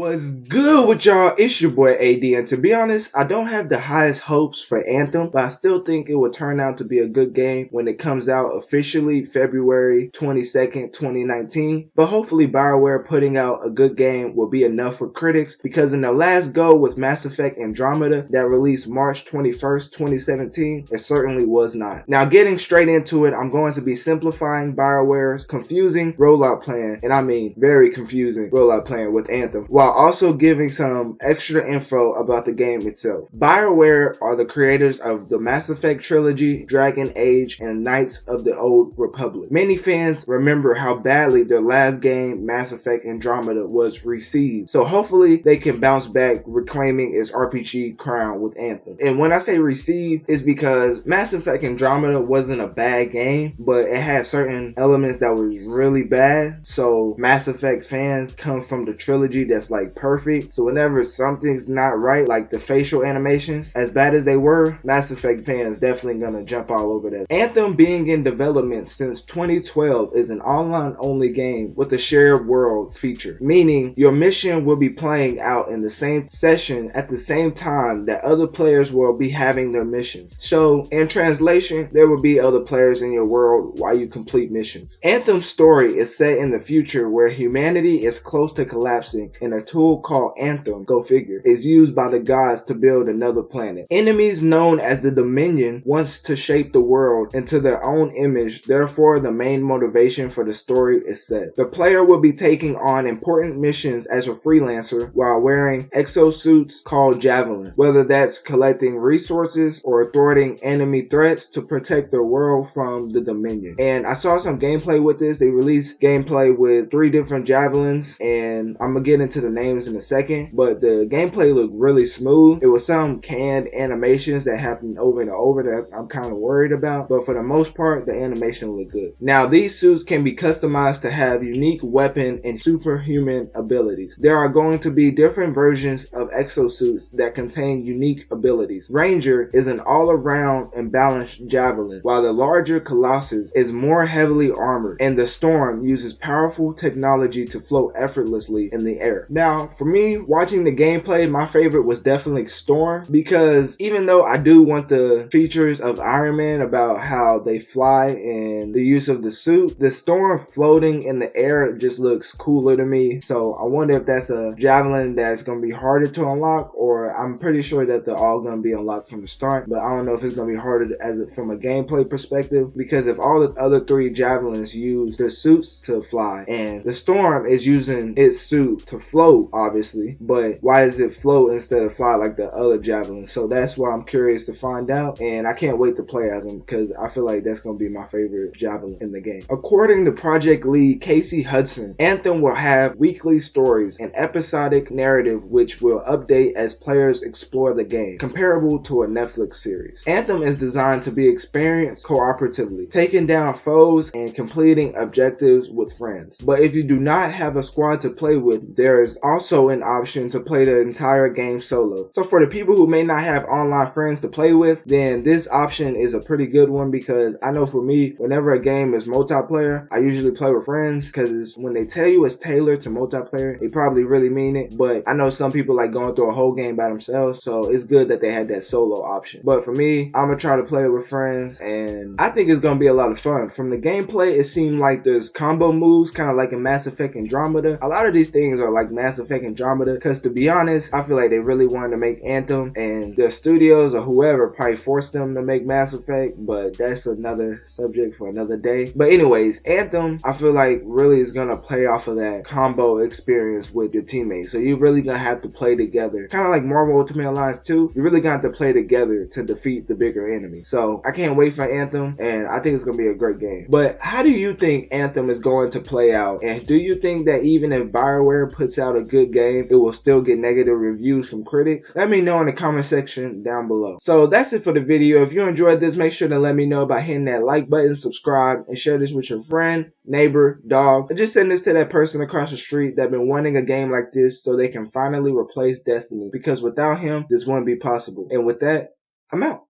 What's good with y'all? It's your boy AD, and to be honest, I don't have the highest hopes for Anthem, but I still think it will turn out to be a good game when it comes out officially February 22nd, 2019. But hopefully Bioware putting out a good game will be enough for critics, because in the last go with Mass Effect Andromeda that released March 21st, 2017, it certainly was not. Now getting straight into it, I'm going to be simplifying Bioware's confusing rollout plan, and I mean very confusing rollout plan with Anthem, while also giving some extra info about the game itself. BioWare are the creators of the Mass Effect trilogy, Dragon Age, and Knights of the Old Republic. Many fans remember how badly their last game, Mass Effect Andromeda, was received, so hopefully they can bounce back reclaiming its RPG crown with Anthem. And when I say received, it's because Mass Effect Andromeda wasn't a bad game, but it had certain elements that was really bad, so Mass Effect fans come from the trilogy that's like perfect, so whenever something's not right, like the facial animations, as bad as they were, Mass Effect fans definitely gonna jump all over that. Anthem, being in development since 2012, is an online only game with a shared world feature, meaning your mission will be playing out in the same session at the same time that other players will be having their missions. So in translation, there will be other players in your world while you complete missions. Anthem's story is set in the future where humanity is close to collapsing, and a tool called Anthem, go figure, is used by the gods to build another planet. Enemies known as the Dominion wants to shape the world into their own image, therefore the main motivation for the story is set. The player will be taking on important missions as a freelancer while wearing exosuits called Javelin, whether that's collecting resources or thwarting enemy threats to protect the world from the Dominion. And I saw some gameplay with this. They released gameplay with 3 different Javelins, and I'm gonna get into the names in a second, but the gameplay looked really smooth. It was some canned animations that happened over and over that I'm kind of worried about, but for the most part, the animation looked good. Now, these suits can be customized to have unique weapon and superhuman abilities. There are going to be different versions of exosuits that contain unique abilities. Ranger is an all-around and balanced javelin, while the larger Colossus is more heavily armored, and the Storm uses powerful technology to float effortlessly in the air. Now, for me, watching the gameplay, my favorite was definitely Storm, because even though I do want the features of Iron Man about how they fly and the use of the suit, the Storm floating in the air just looks cooler to me. So I wonder if that's a javelin that's going to be harder to unlock, or I'm pretty sure that they're all going to be unlocked from the start, but I don't know if it's going to be harder from a gameplay perspective, because if all the other 3 javelins use their suits to fly, and the Storm is using its suit to float, obviously, but why does it float instead of fly like the other javelins? So that's why I'm curious to find out, and I can't wait to play as them, because I feel like that's going to be my favorite javelin in the game. According to project lead Casey Hudson, Anthem will have weekly stories and episodic narrative which will update as players explore the game, comparable to a Netflix series. Anthem is designed to be experienced cooperatively, taking down foes and completing objectives with friends. But if you do not have a squad to play with, there is also an option to play the entire game solo. So for the people who may not have online friends to play with, then this option is a pretty good one, because I know for me, whenever a game is multiplayer, I usually play with friends, because when they tell you it's tailored to multiplayer, they probably really mean it. But I know some people like going through a whole game by themselves, so it's good that they had that solo option. But for me, I'm gonna try to play it with friends, and I think it's gonna be a lot of fun. From the gameplay, it seemed like there's combo moves, kind of like in Mass Effect Andromeda. A lot of these things are like Mass Effect Andromeda, because to be honest, I feel like they really wanted to make Anthem, and the studios or whoever probably forced them to make Mass Effect, but that's another subject for another day. But anyways, Anthem, I feel like really is gonna play off of that combo experience with your teammates. So you're really gonna have to play together, kind of like Marvel Ultimate Alliance 2. You're really gonna have to play together to defeat the bigger enemy. So I can't wait for Anthem, and I think it's gonna be a great game. But how do you think Anthem is going to play out? And do you think that even if Bioware puts out a good game, it will still get negative reviews from critics? Let me know in the comment section down below. So that's it for the video. If you enjoyed this, make sure to let me know by hitting that like button, subscribe, and share this with your friend, neighbor, dog, and just send this to that person across the street that's been wanting a game like this so they can finally replace Destiny, because without him, this wouldn't be possible. And with that, I'm out.